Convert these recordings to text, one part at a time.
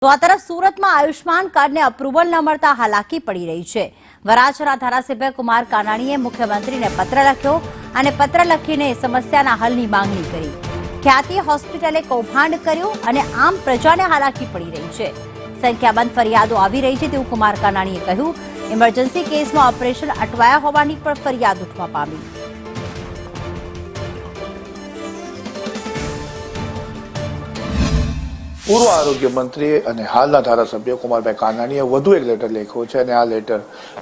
તો આ તરફ સુરતમાં આયુષ્માન કાર્ડને અપ્રુવલ ન મળતા હાલાકી પડી રહી છે। વરાછાના ધારાસભ્ય કુમાર કાનાણીએ મુખ્યમંત્રીને પત્ર લખ્યો અને પત્ર લખીને સમસ્યાના હલની માંગણી કરી। ખ્યાતિ હોસ્પિટલે કૌભાંડ કર્યું અને આમ પ્રજાને હાલાકી પડી રહી છે। સંખ્યાબંધ ફરિયાદો આવી રહી છે તેવું કુમાર કાનાણીએ કહ્યું। ઇમરજન્સી કેસમાં ઓપરેશન અટવાયા હોવાની પણ ફરિયાદ ઉઠવા પામી। પૂર્વ આરોગ્ય મંત્રી અને હાલના ધારાસભ્ય કુમારભાઈ કાનાણીએ વધુ એક લેટર લખ્યો છે અને આ લેટર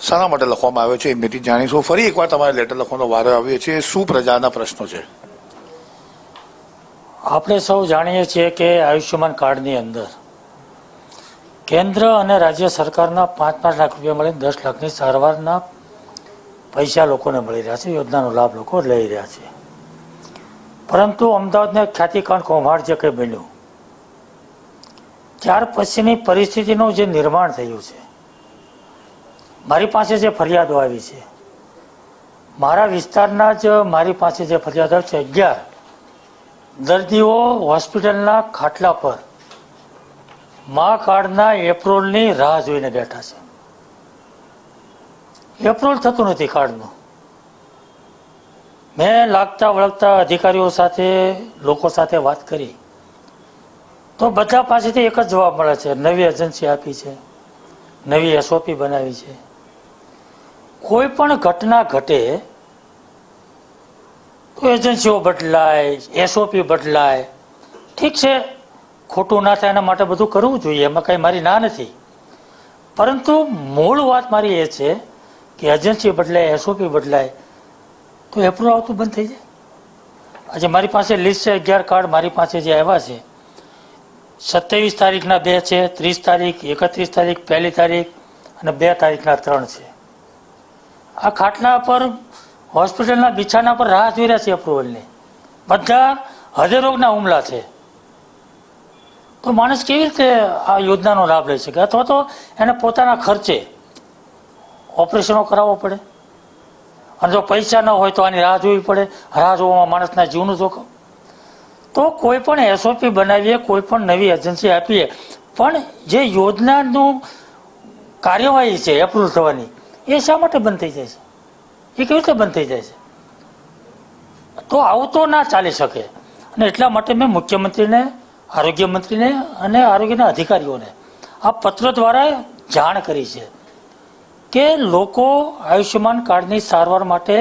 શાના માટે લખવામાં આવ્યો છે એ મેથી જાણીશું। ફરી એકવાર તમારે લેટર લખવાનો વારો આવ્યો છે, શું પ્રજાના પ્રશ્નો છે? આપણે સૌ જાણીએ છીએ કે આયુષ્યમાન કાર્ડની અંદર કેન્દ્ર અને રાજ્ય સરકારના 5-5 લાખ રૂપિયા મળીને 10 લાખની સારવારના પૈસા લોકોને મળી રહ્યા છે, યોજનાનો લાભ લોકો લઈ રહ્યા છે। પરંતુ અમદાવાદને ખ્યાતિકાંડ કૌભાંડ જે કંઈ બન્યું ત્યાર પછીની પરિસ્થિતિનું જે નિર્માણ થયું છે, મારી પાસે જે ફરિયાદો આવી છે, મારા વિસ્તારના જ મારી પાસે જે ફરિયાદ આવી છે, 11 દર્દીઓ હોસ્પિટલના ખાટલા પર મા કાર્ડના એપ્રુવલની રાહ જોઈને બેઠા છે। એપ્રુવલ થતું નથી કાર્ડનું। મેં લાગતા વળગતા અધિકારીઓ સાથે, લોકો સાથે વાત કરી તો બધા પાસેથી એક જ જવાબ મળે છે, નવી એજન્સી આપી છે, નવી એસઓપી બનાવી છે। કોઈ પણ ઘટના ઘટે તો એજન્સીઓ બદલાય, એસઓપી બદલાય, ઠીક છે, ખોટું ના થાય એના માટે બધું કરવું જોઈએ, એમાં કંઈ મારી ના નથી। પરંતુ મૂળ વાત મારી એ છે કે એજન્સી બદલાય, એસઓપી બદલાય તો એપ્રુવલ આવતું બંધ થઈ જાય। આજે મારી પાસે લિસ્ટ છે, 11 કાર્ડ મારી પાસે જે આવ્યા છે, 27 તારીખના 2 છે, 30 તારીખ, 31 તારીખ, 1 તારીખ અને 2 તારીખના 3 છે। આ ખાટલા પર હોસ્પિટલના બિછાના પર રાહ જોઈ રહ્યા છે એપ્રુવલની। બધા હૃદયરોગના હુમલા છે, તો માણસ કેવી રીતે આ યોજનાનો લાભ લઈ શકે? અથવા તો એને પોતાના ખર્ચે ઓપરેશનો કરાવવો પડે, અને જો પૈસા ન હોય તો આની રાહ જોવી પડે। રાહ જોવામાં માણસના જીવનું જોખમ। તો કોઈ પણ એસઓપી બનાવીએ, કોઈ પણ નવી એજન્સી આપીએ, પણ જે યોજનાનું કાર્યવાહી છે એપ્રુવલ થવાની, એ શા માટે બંધ થઈ જાય છે? એ કેવી રીતે બંધ થઈ જાય છે? તો આવું તો ના ચાલી શકે। અને એટલા માટે મેં મુખ્યમંત્રીને, આરોગ્ય મંત્રીને અને આરોગ્યના અધિકારીઓને આ પત્ર દ્વારા જાણ કરી છે કે લોકો આયુષ્યમાન કાર્ડની સારવાર માટે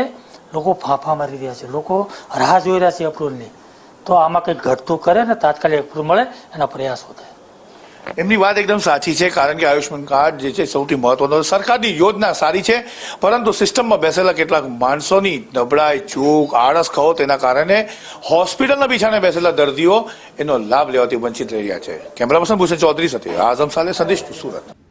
લોકો ફાંફા મારી રહ્યા છે, લોકો રાહ જોઈ રહ્યા છે એપ્રુવલની। તો આમાં કંઈક ઘટતું કરે ને તાત્કાલિક એપ્રુવલ મળે એના પ્રયાસો થાય। એમની વાત એકદમ સાચી છે, કારણ કે આયુષ્માન કાર્ડ જે છે સૌથી મહત્વનો સરકારની યોજના સારી છે, પરંતુ સિસ્ટમમાં બેસેલા કેટલાક માણસોની નબળાઈ, ચૂક, આળસ ખવો તેના કારણે હોસ્પિટલના બિછાને બેસેલા દર્દીઓ એનો લાભ લેવાથી વંચિત રહી રહ્યા છે। કેમેરા પર્સન ભૂષણ ચૌધરી સાથે આઝમ સાલે, સંદેશ, સુરત।